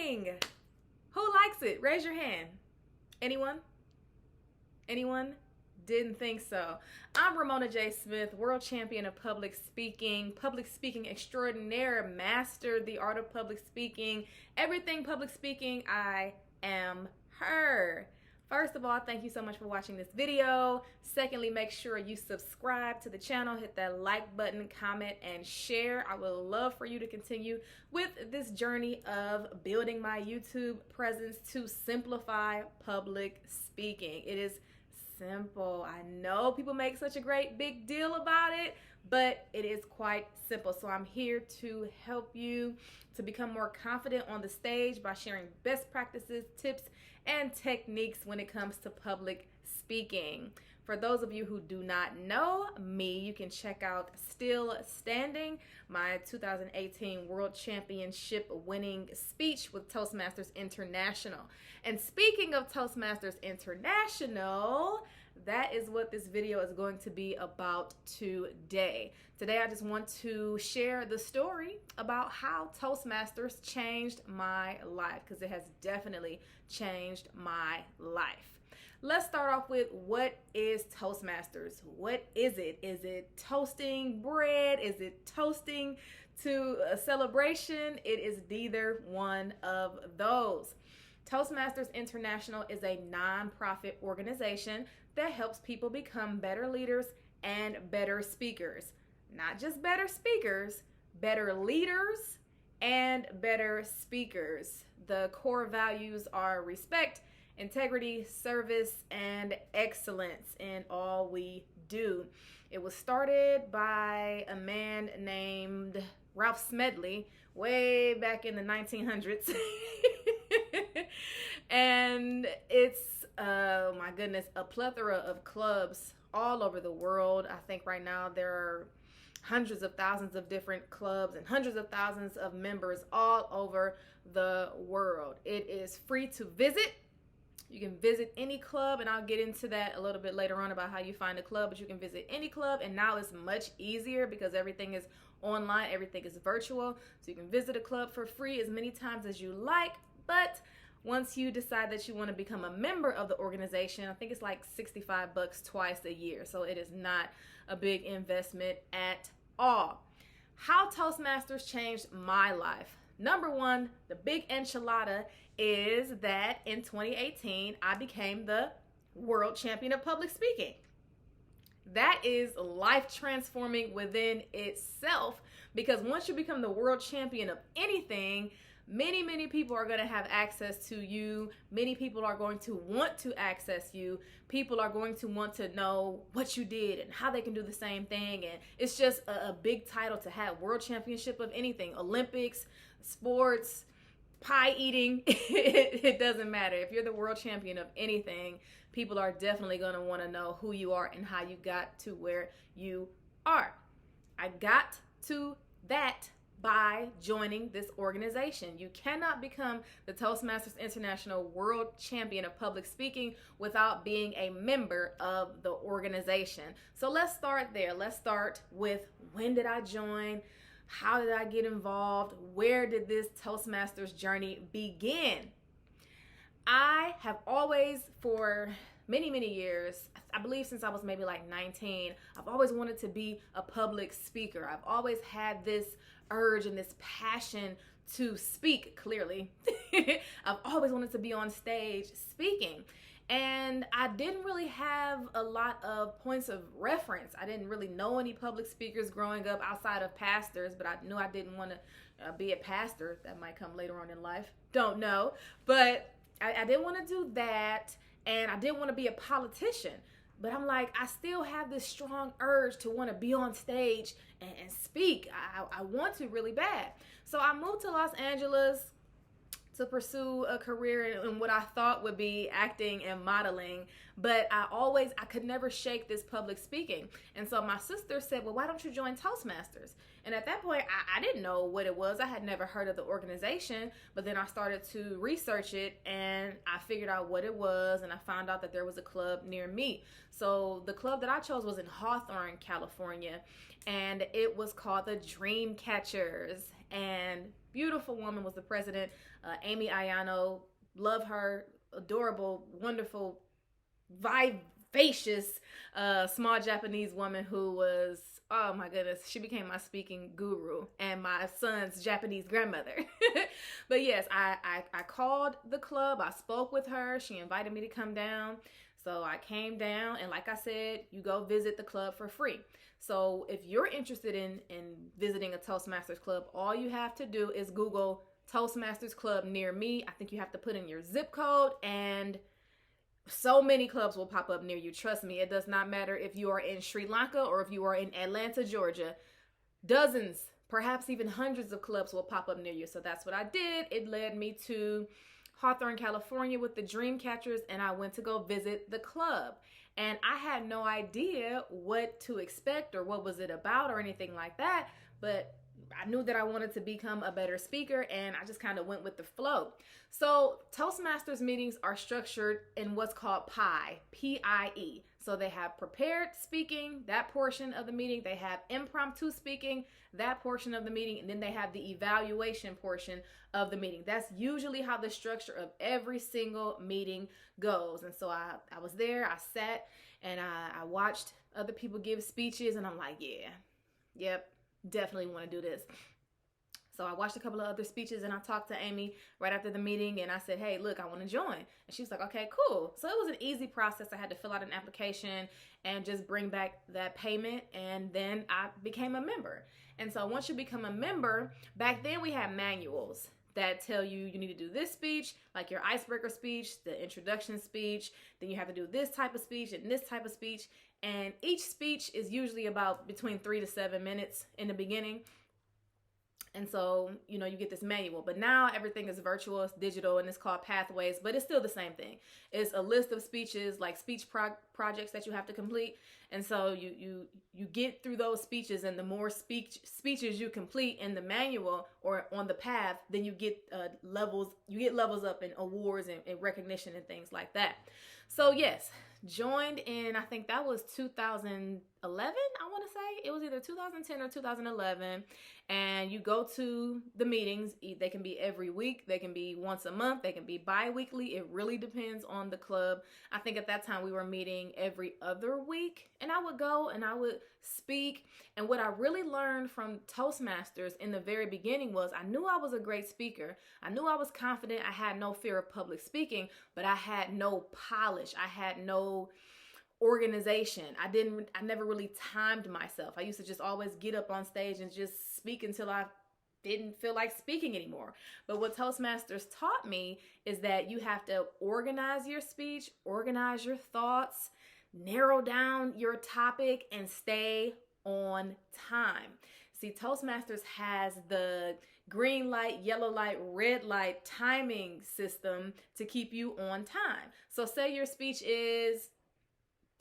speaking. Who likes it? Raise your hand. Anyone? Anyone? Didn't think so. I'm Ramona J. Smith, world champion of public speaking extraordinaire, mastered the art of public speaking, everything public speaking. I am her. First of all, thank you so much for watching this video. Secondly, make sure you subscribe to the channel, hit that like button, comment, and share. I would love for you to continue with this journey of building my YouTube presence to simplify public speaking. It is simple. I know people make such a great big deal about it, but it is quite simple. So I'm here to help you to become more confident on the stage by sharing best practices, tips, and techniques when it comes to public speaking. For those of you who do not know me, you can check out Still Standing, my 2018 World Championship winning speech with Toastmasters International. And speaking of Toastmasters International, that is what this video is going to be about today. Today, I just want to share the story about how Toastmasters changed my life, because it has definitely changed my life. Let's start off with, what is Toastmasters? What is it? Is it toasting bread? Is it toasting to a celebration? It is neither one of those. Toastmasters International is a nonprofit organization that helps people become better leaders and better speakers. Not just better speakers, better leaders and better speakers. The core values are respect, integrity, service, and excellence in all we do. It was started by a man named Ralph Smedley way back in the 1900s. And it's, oh my goodness, a plethora of clubs all over the world. I think right now there are hundreds of thousands of different clubs and hundreds of thousands of members all over the world. It is free to visit. You can visit any club, and I'll get into that a little bit later on about how you find a club, but you can visit any club, and now it's much easier because everything is online, everything is virtual, so you can visit a club for free as many times as you like. But once you decide that you want to become a member of the organization, I think it's like $65 twice a year, so it is not a big investment at all. How Toastmasters changed my life. Number one, the big enchilada is that in 2018, I became the world champion of public speaking. That is life transforming within itself, because once you become the world champion of anything, many people are going to have access to you. Many people are going to want to access you. People are going to want to know what you did and how they can do the same thing. And it's just a big title to have. World championship of anything, Olympics, sports, pie eating, it doesn't matter. If you're the world champion of anything, people are definitely going to want to know who you are and how you got to where you are. I got to that by joining this organization. You cannot become the Toastmasters International World Champion of Public Speaking without being a member of the organization. So let's start there. Let's start with, when did I join? How did I get involved? Where did this Toastmasters journey begin? I have always, for many years, I believe since I was maybe like 19, I've always wanted to be a public speaker. I've always had this urge and this passion to speak clearly. I've always wanted to be on stage speaking. And I didn't really have a lot of points of reference. I didn't really know any public speakers growing up outside of pastors, but I knew I didn't want to be a pastor. That might come later on in life. Don't know. But I didn't want to do that, and I didn't want to be a politician. But I'm like, I still have this strong urge to want to be on stage and speak. I want to really bad. So I moved to Los Angeles to pursue a career in what I thought would be acting and modeling, but I could never shake this public speaking. And so my sister said, well, why don't you join Toastmasters? And at that point, I didn't know what it was. I had never heard of the organization, but then I started to research it, and I figured out what it was, and I found out that there was a club near me. So the club that I chose was in Hawthorne, California, and it was called the Dream Catchers. And beautiful woman was the president, Amy Ayano. Love her, adorable, wonderful, vivacious, small Japanese woman who was, oh my goodness, she became my speaking guru and my son's Japanese grandmother. But yes, I called the club, I spoke with her, she invited me to come down. So I came down, and like I said, you go visit the club for free. So if you're interested in visiting a Toastmasters club, all you have to do is Google Toastmasters club near me. I think you have to put in your zip code, and so many clubs will pop up near you. Trust me, it does not matter if you are in Sri Lanka or if you are in Atlanta, Georgia. Dozens, perhaps even hundreds of clubs will pop up near you. So that's what I did. It led me to Hawthorne, California with the Dreamcatchers, and I went to go visit the club. And I had no idea what to expect or what was it about or anything like that, but I knew that I wanted to become a better speaker, and I just kind of went with the flow. So Toastmasters meetings are structured in what's called PIE, P-I-E. So they have prepared speaking, that portion of the meeting. They have impromptu speaking, that portion of the meeting. And then they have the evaluation portion of the meeting. That's usually how the structure of every single meeting goes. And so I was there, I sat, and I watched other people give speeches, and I'm like, yeah, yep, definitely want to do this. So I watched a couple of other speeches, and I talked to Amy right after the meeting, and I said, hey, look, I want to join. And she's like, okay, cool. So it was an easy process. I had to fill out an application and just bring back that payment, and then I became a member. And so once you become a member, back then we had manuals that tell you you need to do this speech, like your icebreaker speech, the introduction speech, then you have to do this type of speech and this type of speech. And each speech is usually about between 3 to 7 minutes in the beginning. And so, you get this manual, but now everything is virtual, it's digital, and it's called Pathways, but it's still the same thing. It's a list of speeches, like speech projects that you have to complete. And so you get through those speeches, and the more speeches you complete in the manual or on the path, then you get levels up in awards and recognition and things like that. So yes, joined in, I think that was 2011, I want to say. It was either 2010 or 2011. And you go to the meetings. They can be every week. They can be once a month. They can be bi-weekly. It really depends on the club. I think at that time we were meeting every other week. And I would go and I would speak. And what I really learned from Toastmasters in the very beginning was I knew I was a great speaker. I knew I was confident. I had no fear of public speaking, but I had no polish. I had no organization. I never really timed myself. I used to just always get up on stage and just speak until I didn't feel like speaking anymore. But what Toastmasters taught me is that you have to organize your speech, organize your thoughts, narrow down your topic, and stay on time. See, Toastmasters has the green light, yellow light, red light timing system to keep you on time. So say your speech is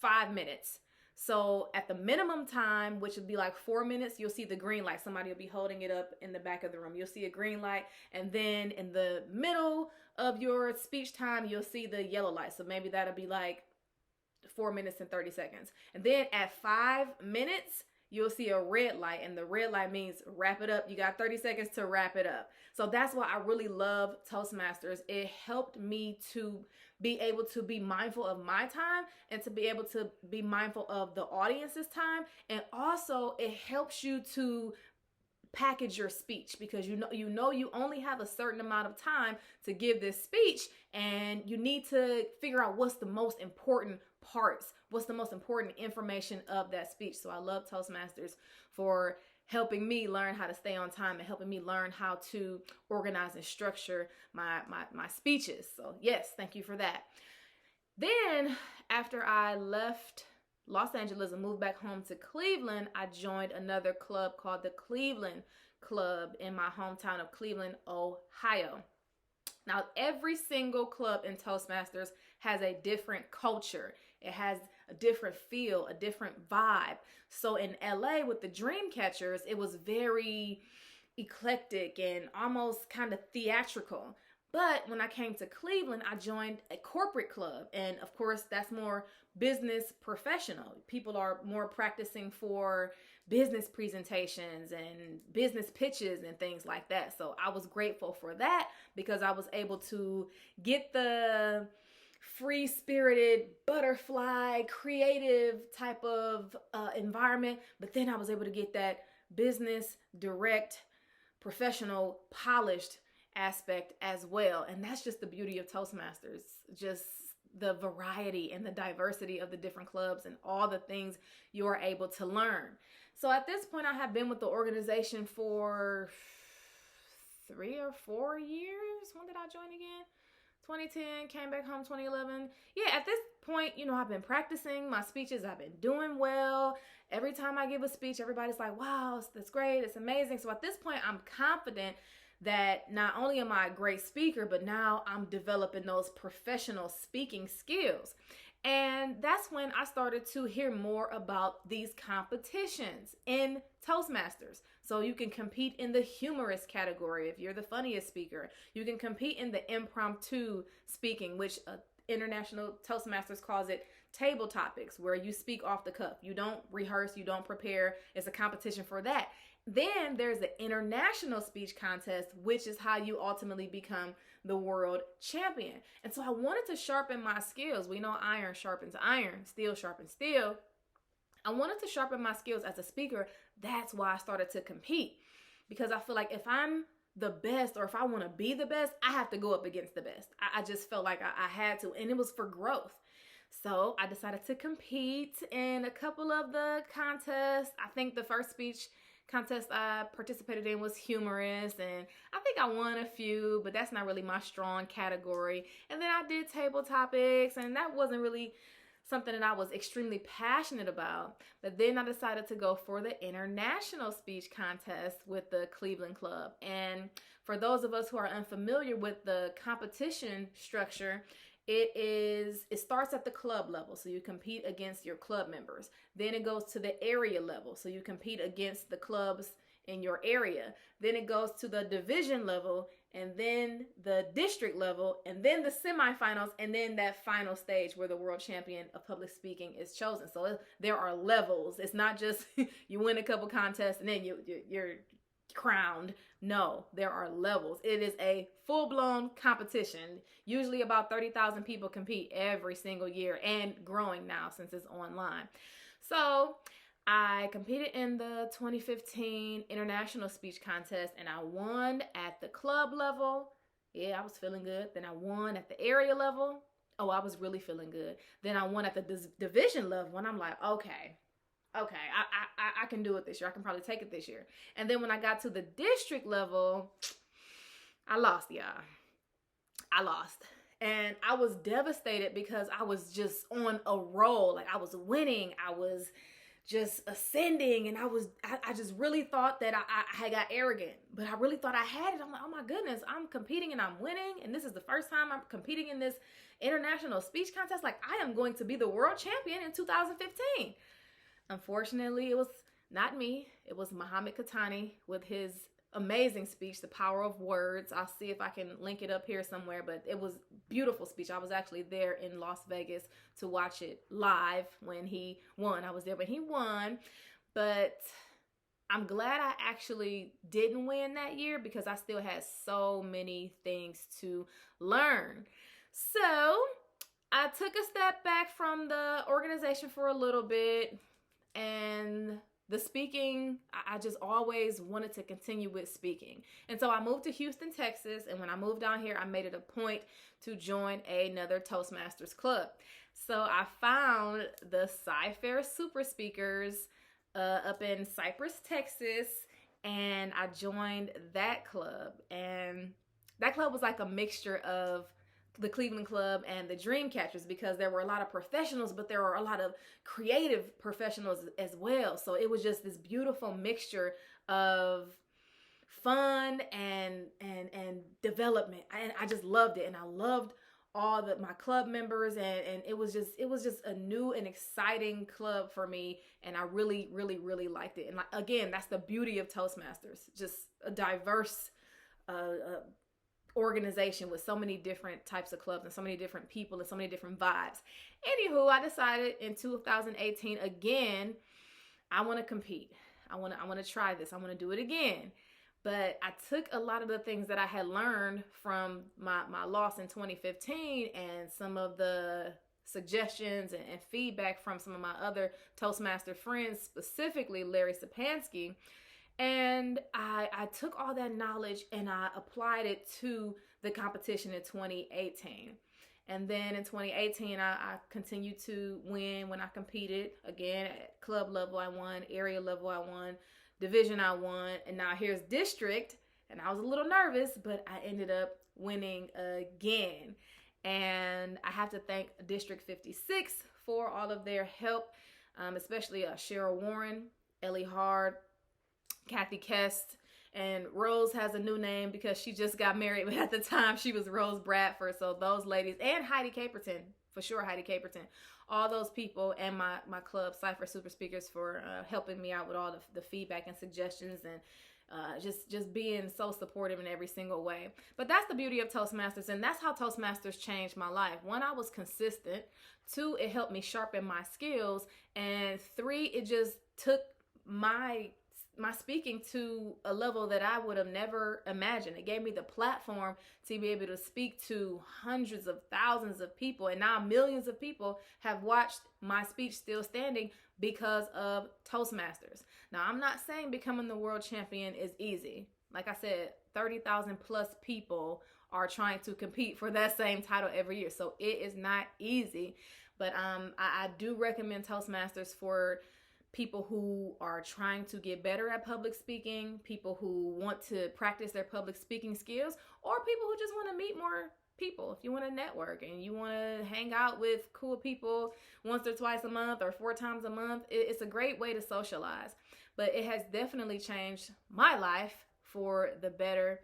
5 minutes. So at the minimum time, which would be like 4 minutes, you'll see the green light. Somebody will be holding it up in the back of the room. You'll see a green light. And then in the middle of your speech time, you'll see the yellow light. So maybe that'll be like 4 minutes and 30 seconds. And then at 5 minutes, you'll see a red light, and the red light means wrap it up. You got 30 seconds to wrap it up. So that's why I really love Toastmasters. It helped me to be able to be mindful of my time and to be able to be mindful of the audience's time. And also it helps you to package your speech, because you only have a certain amount of time to give this speech, and you need to figure out what's the most important parts, what's the most important information of that speech. So I love Toastmasters for helping me learn how to stay on time and helping me learn how to organize and structure my speeches. So yes, thank you for that. Then after I left Los Angeles and moved back home to Cleveland, I joined another club called the Cleveland Club in my hometown of Cleveland, Ohio. Now, every single club in Toastmasters has a different culture. It has a different feel, a different vibe. So in LA with the Dreamcatchers, it was very eclectic and almost kind of theatrical. But when I came to Cleveland, I joined a corporate club. And of course, that's more business professional. People are more practicing for business presentations and business pitches and things like that. So I was grateful for that because I was able to get the free-spirited, butterfly, creative type of environment, but then I was able to get that business, direct, professional, polished aspect as well. And that's just the beauty of Toastmasters, just the variety and the diversity of the different clubs and all the things you are able to learn. So at this point, I have been with the organization for 3 or 4 years. When did I join again? 2010, came back home 2011. Yeah, at this point, I've been practicing my speeches. I've been doing well. Every time I give a speech, everybody's like, wow, that's great. It's amazing. So at this point, I'm confident that not only am I a great speaker, but now I'm developing those professional speaking skills. And that's when I started to hear more about these competitions in Toastmasters. So you can compete in the humorous category if you're the funniest speaker. You can compete in the impromptu speaking, which International Toastmasters calls it table topics, where you speak off the cuff. You don't rehearse, you don't prepare. It's a competition for that. Then there's the international speech contest, which is how you ultimately become the world champion. And so I wanted to sharpen my skills. We know iron sharpens iron, steel sharpens steel. I wanted to sharpen my skills as a speaker. That's why I started to compete, because I feel like if I'm the best, or if I want to be the best, I have to go up against the best. I just felt like I had to, and it was for growth. So I decided to compete in a couple of the contests. I think the first speech contest I participated in was humorous, and I think I won a few, but that's not really my strong category. And then I did table topics, and that wasn't really something that I was extremely passionate about. But then I decided to go for the international speech contest with the Cleveland Club. And for those of us who are unfamiliar with the competition structure, it starts at the club level, so you compete against your club members. Then it goes to the area level, so you compete against the clubs in your area. Then it goes to the division level, and then the district level, and then the semifinals, and then that final stage where the world champion of public speaking is chosen. So there are levels. It's not just you win a couple contests and then you're crowned. No, there are levels. It is a full-blown competition. Usually about 30,000 people compete every single year, and growing now since it's online. So I competed in the 2015 International Speech Contest, and I won at the club level. Yeah, I was feeling good. Then I won at the area level. Oh, I was really feeling good. Then I won at the division level, and I'm like, okay, I can do it this year. I can probably take it this year. And then when I got to the district level, I lost, y'all. I lost. And I was devastated because I was just on a roll. Like, I was winning. I was just ascending. And I just really thought that I had got arrogant. But I really thought I had it. I'm like, oh my goodness, I'm competing and I'm winning. And this is the first time I'm competing in this international speech contest. Like, I am going to be the world champion in 2015. Unfortunately, it was not me. It was Muhammad Khatani with his amazing speech, The Power of Words. I'll see if I can link it up here somewhere, but it was beautiful speech. I was actually there in Las Vegas to watch it live when he won. I was there when he won, but I'm glad I actually didn't win that year because I still had so many things to learn. So I took a step back from the organization for a little bit. And the speaking, I just always wanted to continue with speaking. And so I moved to Houston, Texas. And when I moved down here, I made it a point to join another Toastmasters club. So I found the Sci-Fair Super Speakers up in Cypress, Texas. And I joined that club. And that club was like a mixture of the Cleveland Club and the Dream Catchers, because there were a lot of professionals, but there were a lot of creative professionals as well. So it was just this beautiful mixture of fun and development. And I just loved it. And I loved all my club members, and it was just a new and exciting club for me. And I really, really, really liked it. And again, that's the beauty of Toastmasters, just a diverse organization with so many different types of clubs and so many different people and so many different vibes. Anywho, I decided in 2018, again, I want to compete. I want to try this. I want to do it again. But I took a lot of the things that I had learned from my loss in 2015 and some of the suggestions and feedback from some of my other Toastmaster friends, specifically Larry Sapansky. And I took all that knowledge and I applied it to the competition in 2018. And then in 2018, I continued to win when I competed. Again, at club level, I won. Area level, I won. Division, I won. And now here's district. And I was a little nervous, but I ended up winning again. And I have to thank District 56 for all of their help, especially Cheryl Warren, Ellie Hard, Kathy Kest, and Rose has a new name because she just got married, but at the time she was Rose Bradford. So those ladies, and Heidi Caperton, for sure, Heidi Caperton, all those people, and my club, Cypher Super Speakers, for helping me out with all the feedback and suggestions, and just being so supportive in every single way. But that's the beauty of Toastmasters, and that's how Toastmasters changed my life. 1, I was consistent. 2, it helped me sharpen my skills. And 3, it just took my speaking to a level that I would have never imagined. It gave me the platform to be able to speak to hundreds of thousands of people. And now millions of people have watched my speech still standing because of Toastmasters. Now, I'm not saying becoming the world champion is easy. Like I said, 30,000 plus people are trying to compete for that same title every year. So it is not easy. But I do recommend Toastmasters for people who are trying to get better at public speaking, people who want to practice their public speaking skills, or people who just want to meet more people. If you want to network and you want to hang out with cool people once or twice a month or 4 times a month, it's a great way to socialize. But it has definitely changed my life for the better.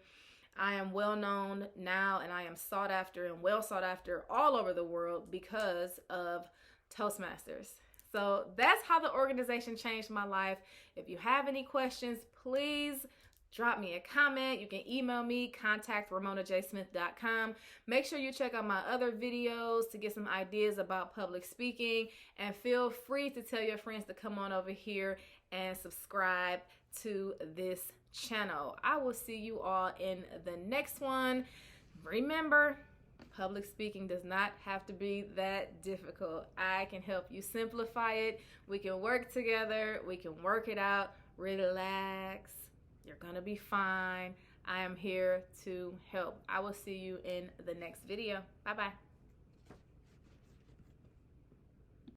I am well known now, and I am sought after and well sought after all over the world because of Toastmasters. So that's how the organization changed my life. If you have any questions, please drop me a comment. You can email me, contact@ramonajsmith.com. Make sure you check out my other videos to get some ideas about public speaking. And feel free to tell your friends to come on over here and subscribe to this channel. I will see you all in the next one. Remember, public speaking does not have to be that difficult. I can help you simplify it. We can work together. We can work it out. Relax. You're gonna be fine. I am here to help. I will see you in the next video. Bye-bye.